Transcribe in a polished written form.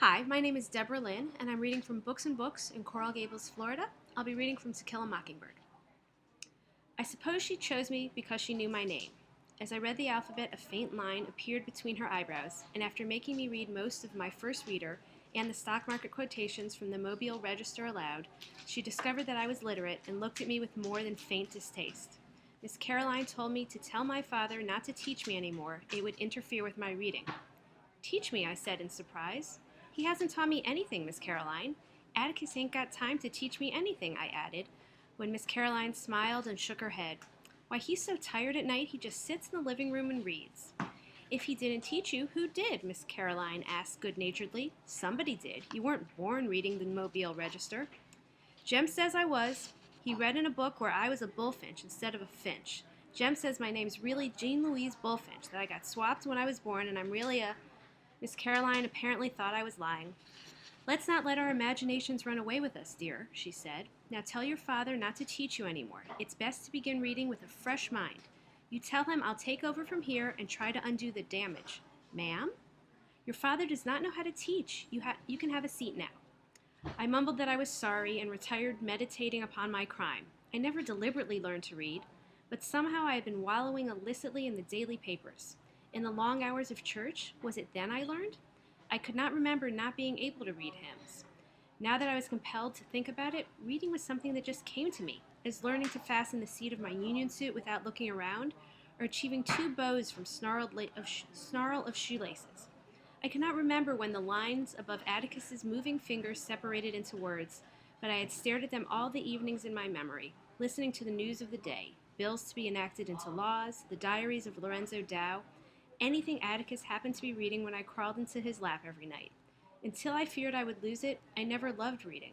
Hi, my name is Debra Linn, and I'm reading from Books and Books in Coral Gables, Florida. I'll be reading from To Kill a Mockingbird. I suppose she chose me because she knew my name. As I read the alphabet, a faint line appeared between her eyebrows, and after making me read most of my first reader and the stock market quotations from the Mobile Register aloud, she discovered that I was literate and looked at me with more than faint distaste. Miss Caroline told me to tell my father not to teach me anymore. It would interfere with my reading. Teach me, I said in surprise. He hasn't taught me anything, Miss Caroline. Atticus ain't got time to teach me anything, I added, when Miss Caroline smiled and shook her head. Why, he's so tired at night he just sits in the living room and reads. If he didn't teach you, who did? Miss Caroline asked good-naturedly. Somebody did. You weren't born reading the Mobile Register. Jem says I was. He read in a book where I was a bullfinch instead of a finch. Jem says my name's really Jean Louise Bullfinch, that I got swapped when I was born and I'm really a... Miss Caroline apparently thought I was lying. Let's not let our imaginations run away with us, dear, she said. Now tell your father not to teach you anymore. It's best to begin reading with a fresh mind. You tell him I'll take over from here and try to undo the damage. Ma'am? Your father does not know how to teach. You can have a seat now. I mumbled that I was sorry and retired meditating upon my crime. I never deliberately learned to read, but somehow I had been wallowing illicitly in the daily papers. In the long hours of church, was it then I learned? I could not remember not being able to read hymns. Now that I was compelled to think about it, reading was something that just came to me, as learning to fasten the seat of my union suit without looking around, or achieving 2 bows from snarl of shoelaces. I cannot remember when the lines above Atticus's moving fingers separated into words, but I had stared at them all the evenings in my memory, listening to the news of the day, bills to be enacted into laws, the diaries of Lorenzo Dow, anything Atticus happened to be reading when I crawled into his lap every night. Until I feared I would lose it, I never loved reading.